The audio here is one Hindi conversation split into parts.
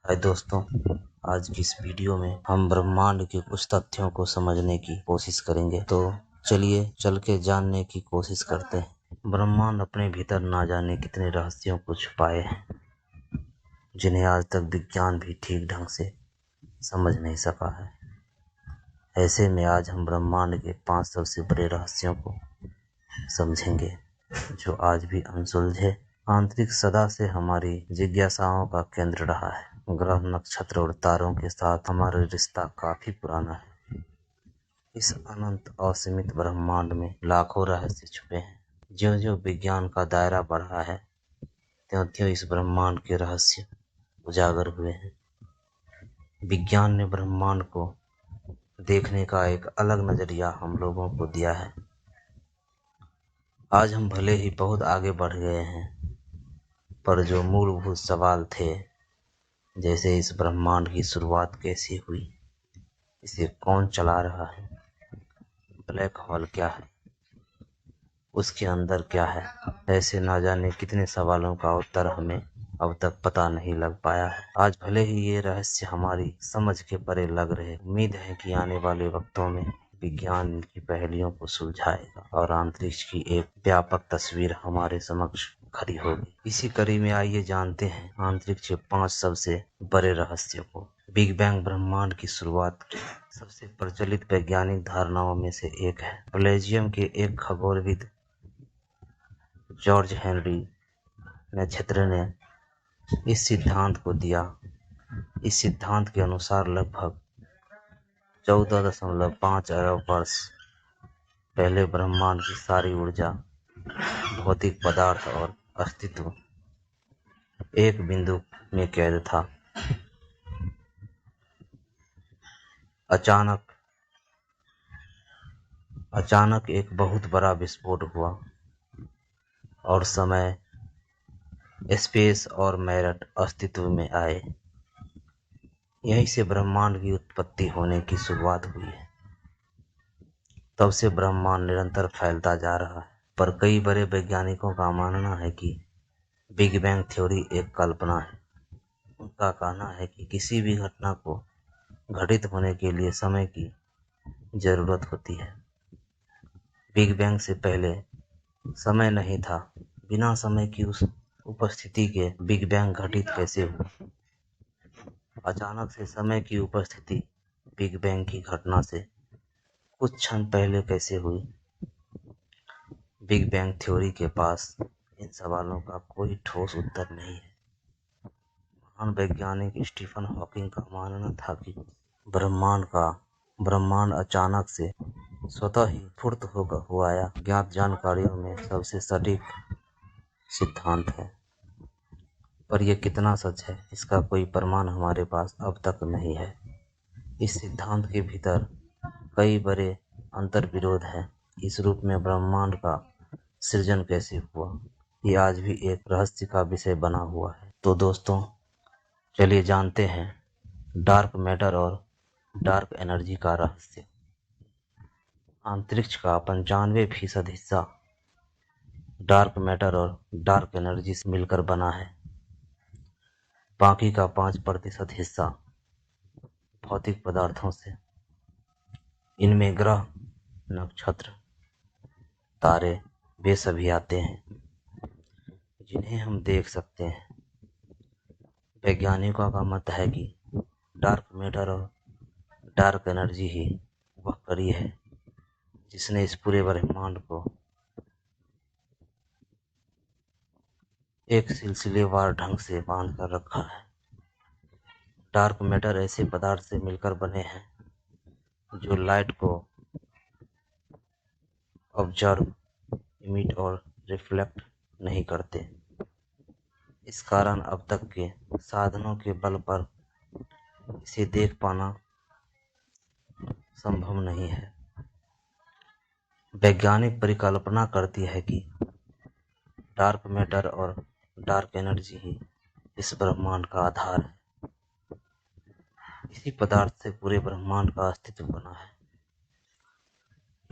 हाय दोस्तों, आज की इस वीडियो में हम ब्रह्मांड के कुछ तथ्यों को समझने की कोशिश करेंगे। तो चलिए चल के जानने की कोशिश करते हैं। ब्रह्मांड अपने भीतर ना जाने कितने रहस्यों को छुपाए हैं, जिन्हें आज तक विज्ञान भी ठीक ढंग से समझ नहीं सका है। ऐसे में आज हम ब्रह्मांड के 5 सबसे बड़े रहस्यों को समझेंगे, जो आज भी अनसुलझे आंतरिक सदा से हमारी जिज्ञासाओं का केंद्र रहा है। ग्रह, नक्षत्र और तारों के साथ हमारा रिश्ता काफी पुराना है। इस अनंत असीमित ब्रह्मांड में लाखों रहस्य छुपे हैं। ज्यों-ज्यों विज्ञान का दायरा बढ़ा है, त्यों-त्यों इस ब्रह्मांड के रहस्य उजागर हुए हैं। विज्ञान ने ब्रह्मांड को देखने का एक अलग नजरिया हम लोगों को दिया है। आज हम भले ही बहुत आगे बढ़ गए हैं, पर जो मूलभूत सवाल थे, जैसे इस ब्रह्मांड की शुरुआत कैसे हुई, इसे कौन चला रहा है, ब्लैक होल क्या है, उसके अंदर क्या है, ऐसे ना जाने कितने सवालों का उत्तर हमें अब तक पता नहीं लग पाया है। आज भले ही ये रहस्य हमारी समझ के परे लग रहे, उम्मीद है कि आने वाले वक्तों में विज्ञान इनकी पहेलियों को सुलझाएगा और अंतरिक्ष की एक व्यापक तस्वीर हमारे समक्ष खड़ी होगी। इसी कड़ी में आइए जानते हैं अंतरिक्ष के 5 सबसे बड़े रहस्यों को। बिग बैंग ब्रह्मांड की शुरुआत की सबसे प्रचलित वैज्ञानिक धारणाओं में से एक है। बेल्जियम के एक खगोलविद जॉर्ज हेनरी नक्षत्र ने इस सिद्धांत को दिया। इस सिद्धांत के अनुसार लगभग 14.5 अरब वर्ष पहले ब्रह्मांड की सारी ऊर्जा, भौतिक पदार्थ और अस्तित्व एक बिंदु में कैद था। अचानक एक बहुत बड़ा विस्फोट हुआ और समय, स्पेस और मैटर अस्तित्व में आए। यहीं से ब्रह्मांड की उत्पत्ति होने की शुरुआत हुई है। तब से ब्रह्मांड निरंतर फैलता जा रहा है, पर कई बड़े वैज्ञानिकों का मानना है कि बिग बैंग थ्योरी एक कल्पना है। उनका कहना है कि किसी भी घटना को घटित होने के लिए समय की जरूरत होती है। बिग बैंग से पहले समय नहीं था। बिना समय की उस उपस्थिति के बिग बैंग घटित कैसे हुआ? अचानक से समय की उपस्थिति बिग बैंग की घटना से कुछ क्षण पहले कैसे हुई? बिग बैंग थ्योरी के पास इन सवालों का कोई ठोस उत्तर नहीं है। महान वैज्ञानिक स्टीफन हॉकिंग का मानना था कि ब्रह्मांड अचानक से स्वतः ही फुर्त हुआ आया। ज्ञात जानकारियों में सबसे सटीक सिद्धांत है, पर यह कितना सच है, इसका कोई प्रमाण हमारे पास अब तक नहीं है। इस सिद्धांत के भीतर कई बड़े अंतर्विरोध हैं। इस रूप में ब्रह्मांड का सृजन कैसे हुआ, ये आज भी एक रहस्य का विषय बना हुआ है। तो दोस्तों, चलिए जानते हैं डार्क मैटर और डार्क एनर्जी का रहस्य। अंतरिक्ष का 95% हिस्सा डार्क मैटर और डार्क एनर्जी से मिलकर बना है। बाकी का 5% हिस्सा भौतिक पदार्थों से। इनमें ग्रह, नक्षत्र, तारे वे सभी आते हैं, जिन्हें हम देख सकते हैं। वैज्ञानिकों का मत है कि डार्क मैटर और डार्क एनर्जी ही वह कड़ी है जिसने इस पूरे ब्रह्मांड को एक सिलसिलेवार ढंग से बांध कर रखा है। डार्क मैटर ऐसे पदार्थ से मिलकर बने हैं जो लाइट को ऑब्जर्व, इमिट और रिफ्लेक्ट नहीं करते। इस कारण अब तक के साधनों के बल पर इसे देख पाना संभव नहीं है। वैज्ञानिक परिकल्पना करती है कि डार्क मैटर और डार्क एनर्जी ही इस ब्रह्मांड का आधार है। इसी पदार्थ से पूरे ब्रह्मांड का अस्तित्व बना है।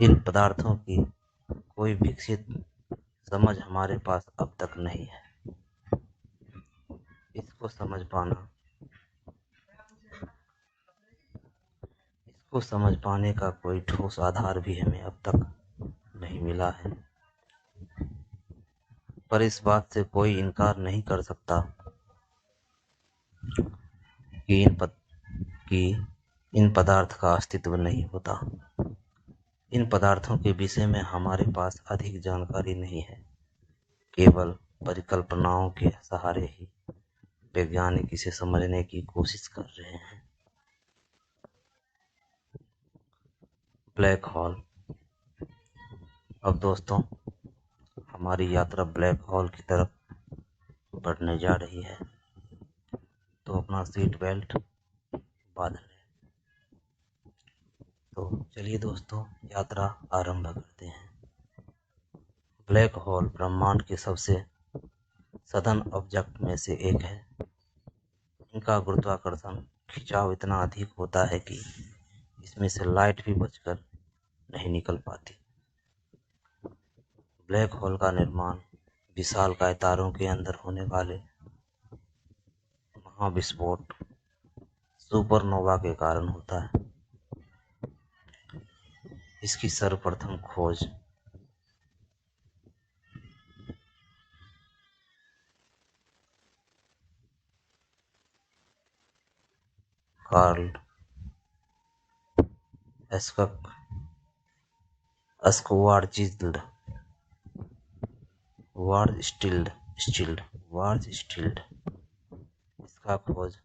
इन पदार्थों की कोई विकसित समझ हमारे पास अब तक नहीं है। इसको समझ पाना इसको समझ पाने का कोई ठोस आधार भी हमें अब तक नहीं मिला है, पर इस बात से कोई इनकार नहीं कर सकता कि इन पदार्थ का अस्तित्व नहीं होता। इन पदार्थों के विषय में हमारे पास अधिक जानकारी नहीं है, केवल परिकल्पनाओं के सहारे ही वैज्ञानिक इसे समझने की कोशिश कर रहे हैं। Black hole. अब दोस्तों, हमारी यात्रा ब्लैक होल की तरफ बढ़ने जा रही है, तो अपना सीट बेल्ट बांध लें। तो चलिए दोस्तों, यात्रा आरंभ करते हैं। ब्लैक होल ब्रह्मांड के सबसे सघन ऑब्जेक्ट में से एक है। इनका गुरुत्वाकर्षण खिंचाव इतना अधिक होता है कि इसमें से लाइट भी बचकर नहीं निकल पाती। ब्लैक होल का निर्माण विशालकाय तारों के अंदर होने वाले महाविस्फोट सुपरनोवा के कारण होता है। इसकी सर्वप्रथम खोज कार्ल स्कवार्जिल्ड इसका खोज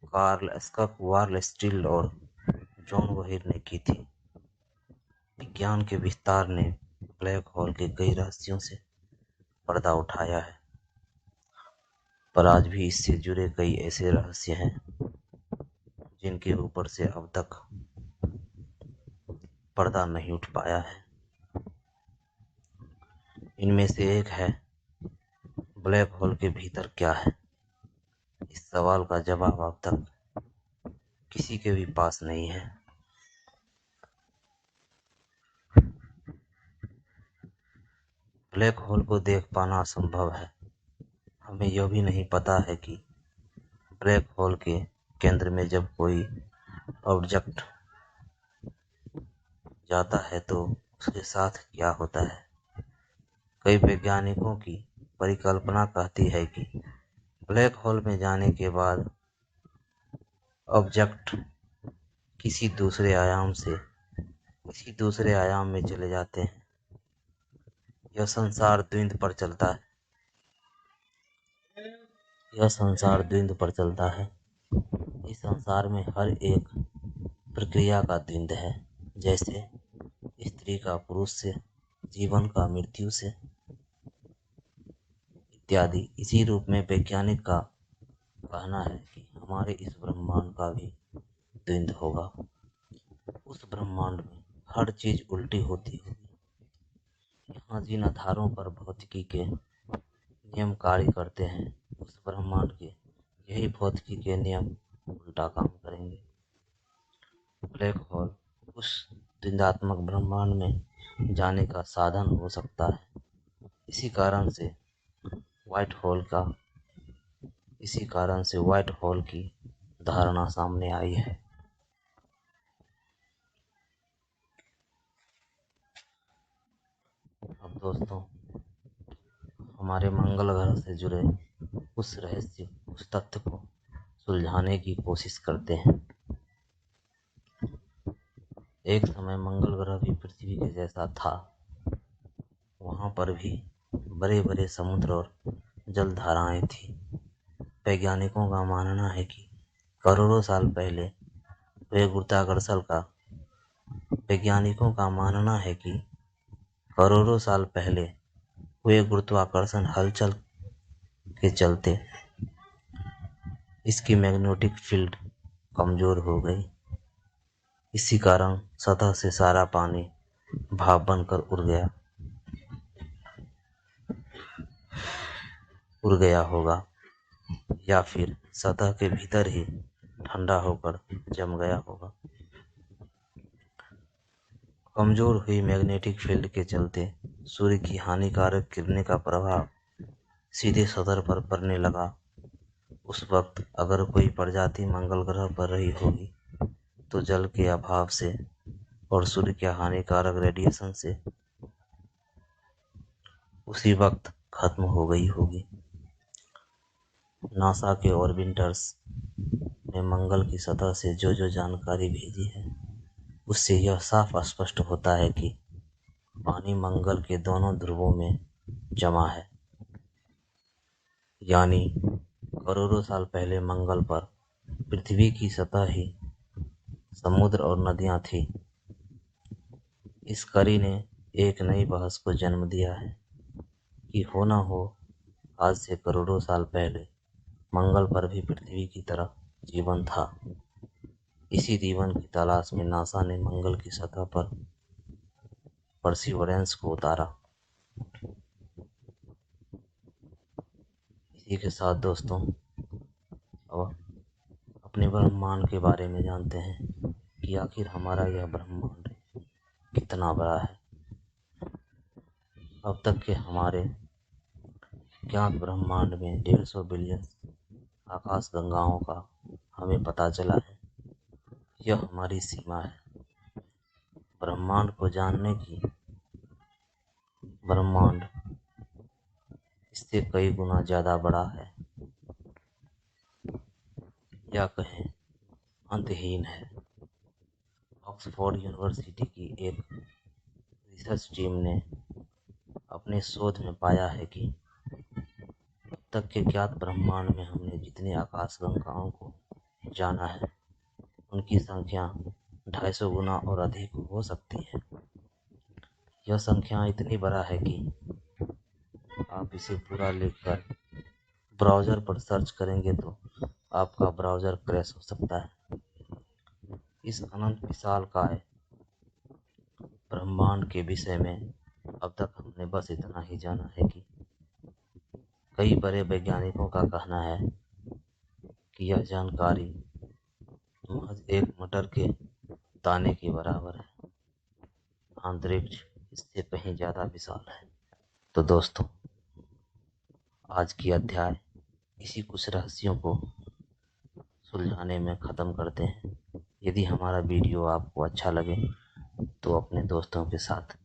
कार्ल स्कवार्जिल्ड और जॉन वहीर ने की थी। विज्ञान के विस्तार ने ब्लैक होल के कई रहस्यों से पर्दा उठाया है, पर आज भी इससे जुड़े कई ऐसे रहस्य हैं जिनके ऊपर से अब तक पर्दा नहीं उठ पाया है। इनमें से एक है, ब्लैक होल के भीतर क्या है। इस सवाल का जवाब अब तक किसी के भी पास नहीं है। ब्लैक होल को देख पाना असंभव है। हमें यह भी नहीं पता है कि ब्लैक होल के केंद्र में जब कोई ऑब्जेक्ट जाता है तो उसके साथ क्या होता है। कई वैज्ञानिकों की परिकल्पना कहती है कि ब्लैक होल में जाने के बाद ऑब्जेक्ट किसी दूसरे आयाम में चले जाते हैं। यह संसार द्वंद्व पर चलता है। इस संसार में हर एक प्रक्रिया का द्वंद्व है, जैसे स्त्री का पुरुष से, जीवन का मृत्यु से इत्यादि। इसी रूप में वैज्ञानिक का कहना है कि हमारे इस ब्रह्मांड का भी द्वंद्व होगा। उस ब्रह्मांड में हर चीज उल्टी होती होगी। यहाँ जिन आधारों पर भौतिकी के नियम कार्य करते हैं, उस ब्रह्मांड के यही भौतिकी के नियम उल्टा काम करेंगे। ब्लैक होल उस द्वंद्वात्मक ब्रह्मांड में जाने का साधन हो सकता है। इसी कारण से व्हाइट होल की धारणा सामने आई है। अब दोस्तों, हमारे मंगल ग्रह से जुड़े उस तथ्य को सुलझाने की कोशिश करते हैं। एक समय मंगल ग्रह भी पृथ्वी के जैसा था। वहां पर भी बड़े बड़े समुद्र और जलधाराएं थी। वैज्ञानिकों का मानना है कि करोड़ों साल पहले हुए गुरुत्वाकर्षण हलचल के चलते इसकी मैग्नेटिक फील्ड कमजोर हो गई। इसी कारण सतह से सारा पानी भाप बनकर उड़ गया होगा, या फिर सतह के भीतर ही ठंडा होकर जम गया होगा। कमजोर हुई मैग्नेटिक फील्ड के चलते सूर्य की हानिकारक किरणें का प्रभाव सीधे सतह पर पड़ने लगा। उस वक्त अगर कोई प्रजाति मंगल ग्रह पर रही होगी तो जल के अभाव से और सूर्य के हानिकारक रेडिएशन से उसी वक्त खत्म हो गई होगी। नासा के ऑर्बिटर्स ने मंगल की सतह से जो जो जानकारी भेजी है, उससे यह साफ स्पष्ट होता है कि पानी मंगल के दोनों ध्रुवों में जमा है। यानी करोड़ों साल पहले मंगल पर पृथ्वी की सतह ही समुद्र और नदियां थी। इस कड़ी ने एक नई बहस को जन्म दिया है कि हो न हो आज से करोड़ों साल पहले मंगल पर भी पृथ्वी की तरह जीवन था। इसी जीवन की तलाश में नासा ने मंगल की सतह पर परसिवरेंस को उतारा। इसी के साथ दोस्तों, अब अपने ब्रह्मांड के बारे में जानते हैं कि आखिर हमारा यह ब्रह्मांड कितना बड़ा है। अब तक के हमारे ज्ञात ब्रह्मांड में 150 बिलियन आकाश गंगाओं का हमें पता चला है। यह हमारी सीमा है ब्रह्मांड को जानने की। ब्रह्मांड इससे कई गुना ज़्यादा बड़ा है, या कहें अंतहीन है। ऑक्सफोर्ड यूनिवर्सिटी की एक रिसर्च टीम ने अपने शोध में पाया है कि अब तक के ज्ञात ब्रह्मांड में हमने जितने आकाश गंगाओं को जाना है, उनकी संख्या 250 गुना और अधिक हो सकती है। यह संख्या इतनी बड़ा है कि आप इसे पूरा लिखकर ब्राउज़र पर सर्च करेंगे तो आपका ब्राउज़र क्रैश हो सकता है। इस अनंत विशालकाय ब्रह्मांड के विषय में अब तक हमने बस इतना ही जाना है कि कई बड़े वैज्ञानिकों का कहना है कि यह जानकारी महज एक मटर के दाने के बराबर है। अंतरिक्ष इससे कहीं ज़्यादा विशाल है। तो दोस्तों, आज की अध्याय इसी कुछ रहस्यों को सुलझाने में ख़त्म करते हैं। यदि हमारा वीडियो आपको अच्छा लगे तो अपने दोस्तों के साथ